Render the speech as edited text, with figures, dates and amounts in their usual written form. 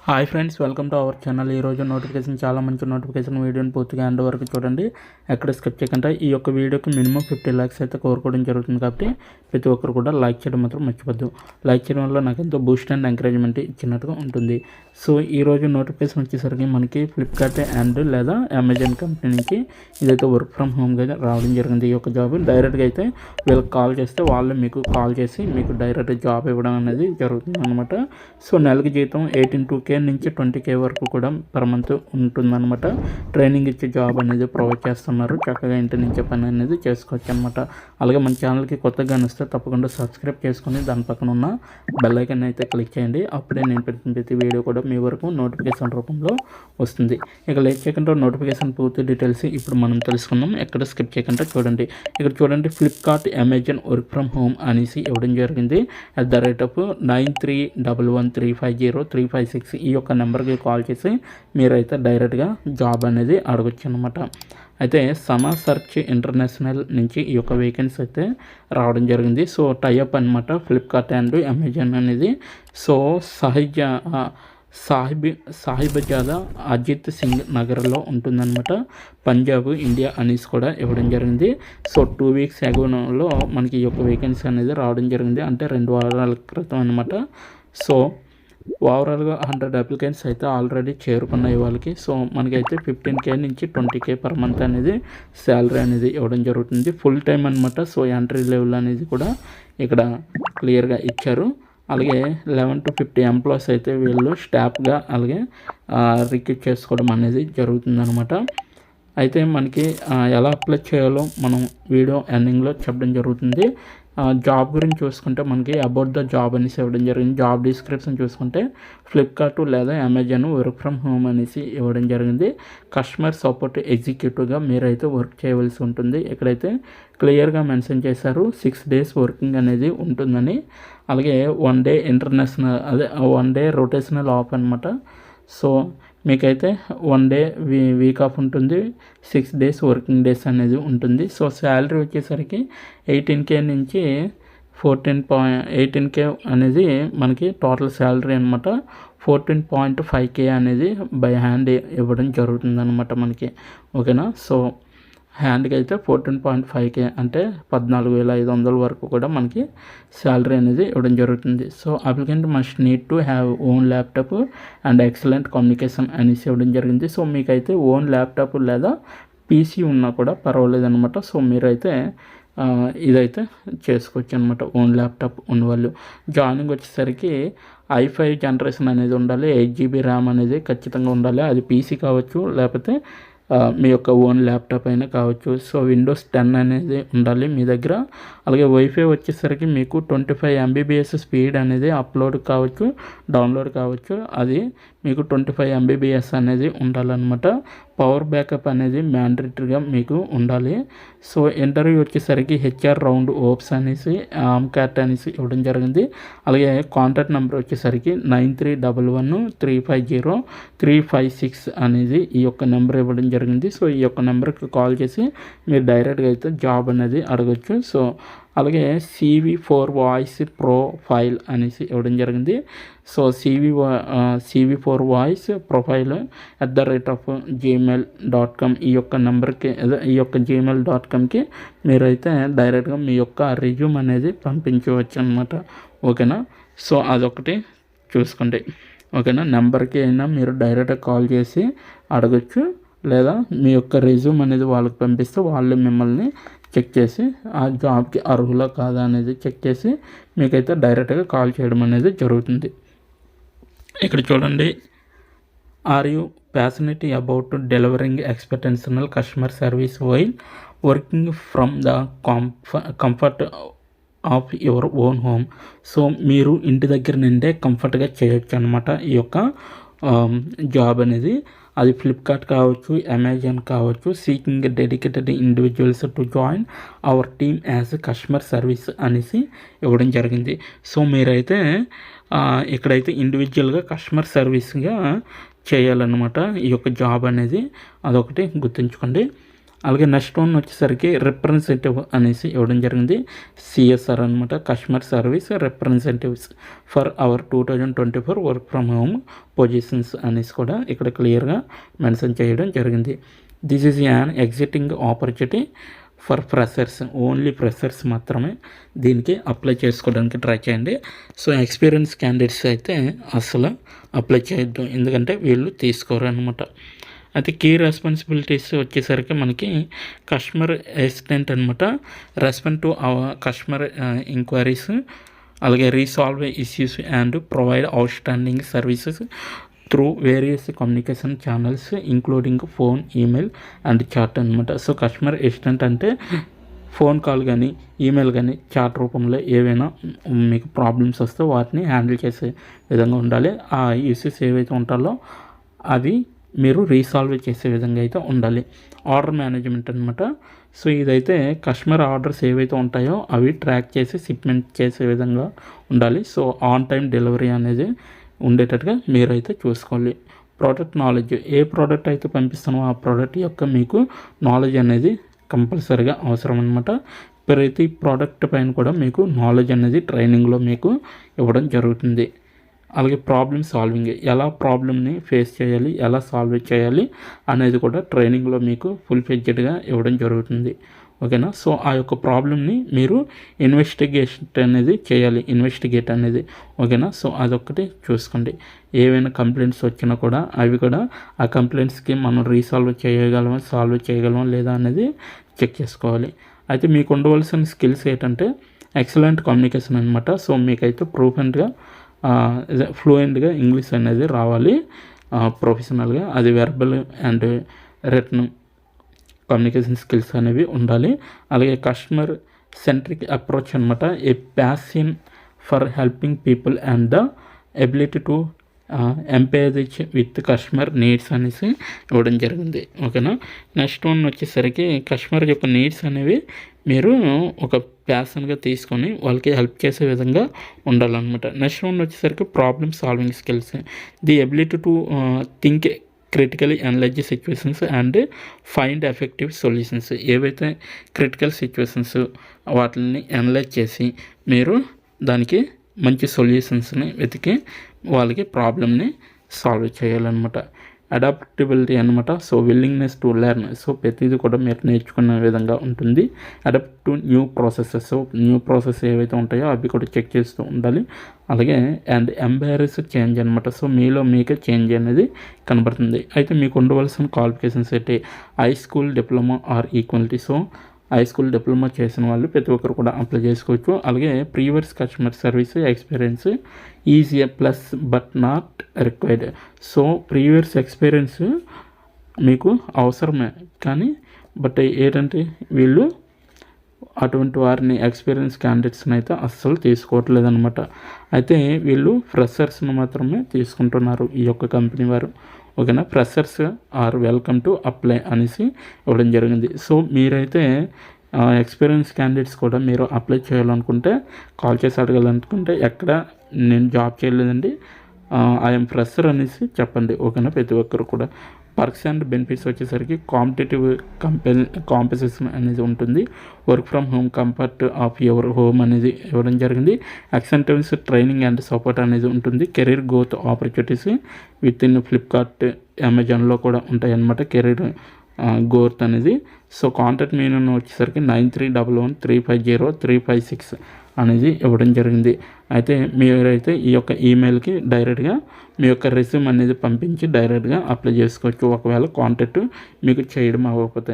Hi friends, welcome to our channel. ఈరోజు notification చాలా మంచి నోటిఫికేషన్ వీడియోని పూర్తిగా ఎండ్ వరకు చూడండి. ఎక్కడ స్కిప్ చేయకుండా ఈ యొక్క వీడియోకి మినిమం 50 లైక్స్ అయితే కోరుకోవడం జరుగుతుంది. కాబట్టి ప్రతి ఒక్కరు కూడా లైక్ చేయడం మాత్రం మర్చిపోద్దు. లైక్ చేయడం వల్ల నాకు ఎంతో బూస్ట్ అండ్ ఎంకరేజ్మెంట్ ఇచ్చినట్టుగా ఉంటుంది. సో ఈరోజు నోటిఫికేషన్ వచ్చేసరికి మనకి ఫ్లిప్కార్ట్ అండ్ లేదా అమెజాన్ కంపెనీ నుంచి ఇదైతే వర్క్ ఫ్రమ్ హోమ్గా రావడం జరిగింది. ఈ యొక్క జాబ్ డైరెక్ట్గా అయితే వీళ్ళకి కాల్ చేస్తే వాళ్ళు మీకు కాల్ చేసి మీకు డైరెక్ట్ జాబ్ ఇవ్వడం అనేది జరుగుతుంది అనమాట. సో నెలకి జీతం 18 నుంచి 20K వరకు కూడా పర్ మంత్ ఉంటుందన్నమాట. ట్రైనింగ్ ఇచ్చే జాబ్ అనేది ప్రొవైడ్ చేస్తున్నారు. చక్కగా ఇంటి నుంచే పని అనేది చేసుకోవచ్చు అనమాట. అలాగే మన ఛానల్కి కొత్తగా అనిస్తే తప్పకుండా సబ్స్క్రైబ్ చేసుకొని దాని పక్కన ఉన్న బెల్ ఐకాన్ అయితే క్లిక్ చేయండి. అప్పుడే నేను పెట్టిన ప్రతి వీడియో కూడా మీ వరకు నోటిఫికేషన్ రూపంలో వస్తుంది. ఇక లేట్ చేయకుండా నోటిఫికేషన్ పూర్తి డీటెయిల్స్ ఇప్పుడు మనం తెలుసుకుందాం. ఎక్కడ స్కిప్ చేయకుండా చూడండి. ఇక్కడ చూడండి, Flipkart Amazon work from home అనేసి ఇవ్వడం జరిగింది. @93113503556 ఈ యొక్క నెంబర్కి కాల్ చేసి మీరైతే డైరెక్ట్గా జాబ్ అనేది అడగచ్చు అనమాట. అయితే సమా సెర్చ్ ఇంటర్నేషనల్ నుంచి ఈ యొక్క వేకెన్సీ అయితే రావడం జరిగింది. సో టైఅప్ అనమాట ఫ్లిప్కార్ట్ అండ్ అమెజాన్ అనేది. సో సాహిబజాదా అజిత్ సింగ్ నగర్లో ఉంటుందన్నమాట. పంజాబ్ ఇండియా అనేసి కూడా ఇవ్వడం జరిగింది. సో 2 వీక్స్ అగోలో మనకి ఈ యొక్క వేకెన్సీ అనేది రావడం జరిగింది. అంటే 2 వారాల క్రితం అనమాట. సో ఓవరాల్గా 100 అప్లికెంట్స్ అయితే ఆల్రెడీ చేరుకున్నాయి వాళ్ళకి. సో మనకైతే 15K నుంచి 20K పర్ మంత్ అనేది శాలరీ అనేది ఇవ్వడం జరుగుతుంది. ఫుల్ టైం అనమాట. సో ఎంట్రీ లెవెల్ అనేది కూడా ఇక్కడ క్లియర్గా ఇచ్చారు. అలాగే 11 to 50 ఎంప్లాయీస్ అయితే వీళ్ళు స్టాఫ్గా అలాగే రిక్రూట్ చేసుకోవడం అనేది జరుగుతుందనమాట. అయితే మనకి ఎలా అప్లై చేయాలో మనం వీడియో ఎండింగ్లో చెప్పడం జరుగుతుంది. జాబ్ గురించి చూసుకుంటే మనకి అబౌట్ ద జాబ్ అనేసి ఇవ్వడం జరిగింది. జాబ్ డిస్క్రిప్షన్ చూసుకుంటే ఫ్లిప్కార్ట్ లేదా అమెజాన్ వర్క్ ఫ్రమ్ హోమ్ అనేసి ఇవ్వడం జరిగింది. కస్టమర్ సపోర్ట్ ఎగ్జిక్యూటివ్గా మీరైతే వర్క్ చేయవలసి ఉంటుంది. ఇక్కడైతే క్లియర్గా మెన్షన్ చేశారు 6 days వర్కింగ్ అనేది ఉంటుందని. అలాగే 1 day international 1 day rotational of అనమాట. సో మీకైతే 1 day వీక్ ఆఫ్ ఉంటుంది. 6 days వర్కింగ్ డేస్ అనేది ఉంటుంది. సో శాలరీ వచ్చేసరికి 18K నుంచి 18K అనేది మనకి టోటల్ శాలరీ అనమాట. 14.5K అనేది బై హ్యాండ్ ఇవ్వడం జరుగుతుంది అనమాట మనకి. ఓకేనా. సో హ్యాండ్కి అయితే 14.5K అంటే 14,500 వరకు కూడా మనకి శాలరీ అనేది ఇవ్వడం జరుగుతుంది. So applicant must need to have own laptop and excellent communication అనేసి ఇవ్వడం జరిగింది. సో మీకైతే ఓన్ ల్యాప్టాప్ లేదా PC ఉన్నా కూడా పర్వాలేదు అనమాట. సో మీరైతే ఇదైతే చేసుకోవచ్చు అనమాట. ఓన్ ల్యాప్టాప్ ఉన్నవాళ్ళు. జాయినింగ్ వచ్చేసరికి i5 జనరేషన్ అనేది ఉండాలి. 8GB ర్యామ్ అనేది ఖచ్చితంగా ఉండాలి. అది PC కావచ్చు, లేకపోతే మీ యొక్క ఓన్ ల్యాప్టాప్ అయినా కావచ్చు. సో Windows 10 అనేది ఉండాలి మీ దగ్గర. అలాగే వైఫై వచ్చేసరికి మీకు 25 MBPS స్పీడ్ అనేది అప్లోడ్ కావచ్చు, డౌన్లోడ్ కావచ్చు. అది మీకు 25 MBPS అనేది ఉండాలన్నమాట. పవర్ బ్యాకప్ అనేది మ్యాండేటరీగా మీకు ఉండాలి. సో ఇంటర్వ్యూ వచ్చేసరికి HR రౌండ్ ఓప్స్ అనేసి ఆమ్కాట్ అనేసి ఇవ్వడం జరిగింది. అలాగే కాంటాక్ట్ నెంబర్ వచ్చేసరికి 9311350356 అనేది ఈ యొక్క నెంబర్ ఇవ్వడం జరిగింది. సో ఈ యొక్క నెంబర్కి కాల్ చేసి మీరు డైరెక్ట్గా అయితే జాబ్ అనేది అడగచ్చు. సో అలాగే CV4 వాయిస్ ప్రొఫైల్ అనేసి ఇవ్వడం జరిగింది. So CV4 voice profile @gmail.com ఈ యొక్క నెంబర్కి ఈ యొక్క gmail.comకి మీరైతే డైరెక్ట్గా మీ యొక్క రెజ్యూమ్ అనేది పంపించవచ్చు అనమాట. ఓకేనా. సో అదొకటి చూసుకోండి. ఓకేనా. నెంబర్కి అయినా మీరు డైరెక్ట్గా కాల్ చేసి అడగచ్చు, లేదా మీ యొక్క రెజ్యూమ్ అనేది వాళ్ళకి పంపిస్తే వాళ్ళు మిమ్మల్ని చెక్ చేసి ఆ జాబ్కి అర్హులా కాదా అనేది చెక్ చేసి మీకైతే డైరెక్ట్గా కాల్ చేయడం అనేది జరుగుతుంది. ఇక్కడ చూడండి, are you passionate about delivering exceptional customer service while working from the comfort of your own home. So మీరు ఇంటి దగ్గర నుండే కంఫర్ట్గా చేయొచ్చు అనమాట ఈ యొక్క జాబ్ అనేది. అది ఫ్లిప్కార్ట్ కావచ్చు, అమెజాన్ కావచ్చు. Seeking dedicated individuals to join our team as customer service అనేసి ఇవ్వడం జరిగింది. సో మీరైతే ఇక్కడైతే ఇండివిజువల్గా కస్టమర్ సర్వీస్గా చేయాలన్నమాట ఈ యొక్క జాబ్ అనేది. అదొకటి గుర్తుంచుకోండి. అలాగే నెక్స్ట్ వన్ వచ్చేసరికి రిప్రజెంటేటివ్ అనేసి ఇవ్వడం జరిగింది. సిఎస్ఆర్ అనమాట, customer service representatives for hour 2024 work from home positions అనేసి కూడా ఇక్కడ క్లియర్గా మెన్షన్ చేయడం జరిగింది. This is an exiting opportunity for freshers, only freshers మాత్రమే దీనికి అప్లై చేసుకోవడానికి ట్రై చేయండి. సో ఎక్స్పీరియన్స్ క్యాండిడేట్స్ అయితే అసలు అప్లై చేయొద్దు, ఎందుకంటే వీళ్ళు తీసుకోరు అనమాట. అయితే కీ రెస్పాన్సిబిలిటీస్ వచ్చేసరికి మనకి కస్టమర్ అసిస్టెంట్ అనమాట, respond to our customer enquiries, అలాగే resolve issues and provide outstanding services through various communication channels including phone, email and chat అనమాట. సో కస్టమర్ అసిస్టెంట్ అంటే ఫోన్ కాల్ కానీ, ఈమెయిల్ కానీ, chat రూపంలో ఏవైనా మీకు ప్రాబ్లమ్స్ వస్తే వాటిని హ్యాండిల్ చేసే విధంగా ఉండాలి. ఆ ఇష్యూస్ ఏవైతే ఉంటాలో అవి మీరు రీసాల్వ్ చేసే విధంగా అయితే ఉండాలి. ఆర్డర్ మేనేజ్మెంట్ అనమాట. సో ఇదైతే కస్టమర్ ఆర్డర్స్ ఏవైతే ఉంటాయో అవి ట్రాక్ చేసి షిప్మెంట్ చేసే విధంగా ఉండాలి. సో ఆన్ టైం డెలివరీ అనేది ఉండేటట్టుగా మీరైతే చూసుకోవాలి. ప్రోడక్ట్ నాలెడ్జ్, ఏ ప్రోడక్ట్ అయితే పంపిస్తానో ఆ ప్రోడక్ట్ యొక్క మీకు నాలెడ్జ్ అనేది కంపల్సరీగా అవసరం అనమాట. ప్రతి ప్రోడక్ట్ పైన కూడా మీకు నాలెడ్జ్ అనేది ట్రైనింగ్లో మీకు ఇవ్వడం జరుగుతుంది. అలాగే ప్రాబ్లమ్ సాల్వింగ్, ఎలా ప్రాబ్లమ్ని ఫేస్ చేయాలి, ఎలా సాల్వ్ చేయాలి అనేది కూడా ట్రైనింగ్లో మీకు ఫుల్ ఫ్లెడ్జెడ్గా ఇవ్వడం జరుగుతుంది. ఓకేనా. సో ఆ యొక్క ప్రాబ్లమ్ని మీరు ఇన్వెస్టిగేట్ అనేది ఓకేనా. సో అదొక్కటి చూసుకోండి. ఏవైనా కంప్లైంట్స్ వచ్చినా కూడా అవి కూడా ఆ కంప్లైంట్స్కి మనం సాల్వ్ చేయగలమా లేదా అనేది చెక్ చేసుకోవాలి. అయితే మీకు ఉండవలసిన స్కిల్స్ ఏంటంటే ఎక్సలెంట్ కమ్యూనికేషన్ అనమాట. సో మీకైతే ఫ్లూయెంట్గా ఇంగ్లీష్ అనేది రావాలి, ప్రొఫెషనల్గా. అది verbal and written communication skills అనేవి ఉండాలి. అలాగే కస్టమర్ సెంట్రిక్ అప్రోచ్ అనమాట, a passion for helping people and the ability to engage with customer needs అనేసి ఇవ్వడం జరిగింది. ఓకేనా. నెక్స్ట్ వన్ వచ్చేసరికి కస్టమర్ యొక్క నీడ్స్ అనేవి మీరు ఒక ప్యాషన్గా తీసుకొని వాళ్ళకి హెల్ప్ చేసే విధంగా ఉండాలన్నమాట. నెక్స్ట్ వన్ వచ్చేసరికి problem solving skills, the ability to think critically analyse situations and find effective solutions. ఏవైతే క్రిటికల్ సిచ్యువేషన్స్ వాటిని అనలైజ్ చేసి మీరు దానికి మంచి సొల్యూషన్స్ని వెతికి వాళ్ళకి ప్రాబ్లమ్ని సాల్వ్ చేయాలన్నమాట. అడాప్టబిలిటీ అనమాట. So willingness to learn, so ప్రతిదీ కూడా మీరు నేర్చుకునే విధంగా ఉంటుంది. Adapt to new processes, so new process ఏవైతే ఉంటాయో అవి కూడా చెక్ చేస్తూ ఉండాలి. అలాగే అండ్ ఎంబారెస్ చేంజ్ అనమాట. సో మీకే చేంజ్ అనేది కనబడుతుంది. అయితే మీకు ఉండవలసిన క్వాలిఫికేషన్స్ అయితే high school diploma or equality. So high school diploma చేసిన వాళ్ళు ప్రతి ఒక్కరు కూడా అప్లై చేసుకోవచ్చు. అలాగే previous customer service experience is a plus but not required. So previous experience మీకు అవసరమే, కానీ బట్ ఏంటంటే వీళ్ళు అటువంటి వారిని ఎక్స్పీరియన్స్ క్యాండిడేట్స్ని అయితే అస్సలు తీసుకోవట్లేదు అనమాట. అయితే వీళ్ళు ఫ్రెషర్స్ని మాత్రమే తీసుకుంటున్నారు ఈ యొక్క కంపెనీ వారు. ఓకేనా. Freshers are welcome to apply అనేసి ఇవ్వడం జరిగింది. సో మీరైతే ఎక్స్పీరియన్స్ క్యాండిడేట్స్ కూడా మీరు అప్లై చేయాలనుకుంటే, కాల్ చేసి అడగాలనుకుంటే ఎక్కడ నేను జాబ్ చేయలేదండి, ఐఎమ్ ఫ్రెషర్ అనేసి చెప్పండి. ఓకేనా. ప్రతి ఒక్కరు కూడా పర్క్స్ అండ్ బెనిఫిట్స్ వచ్చేసరికి కాంపిటేటివ్ కాంపెన్సేషన్ అనేది ఉంటుంది. Work from home, comfort of your home అనేది ఇవ్వడం జరిగింది. ఎక్సెంటివ్స్, ట్రైనింగ్ అండ్ సపోర్ట్ అనేది ఉంటుంది. Career growth opportunities with in Flipkart, అమెజాన్లో కూడా ఉంటాయి అన్నమాట కెరీర్ గ్రోత్ అనేది. సో కాంటాక్ట్ మీ వచ్చేసరికి 9311350356 అనేది ఇవ్వడం జరిగింది. అయితే మీరైతే ఈ యొక్క ఈమెయిల్కి డైరెక్ట్గా మీ యొక్క రెజ్యూమ్ అనేది పంపించి డైరెక్ట్గా అప్లై చేసుకోవచ్చు, ఒకవేళ కాంటాక్ట్ మీకు చేయడం అవ్వకపోతే.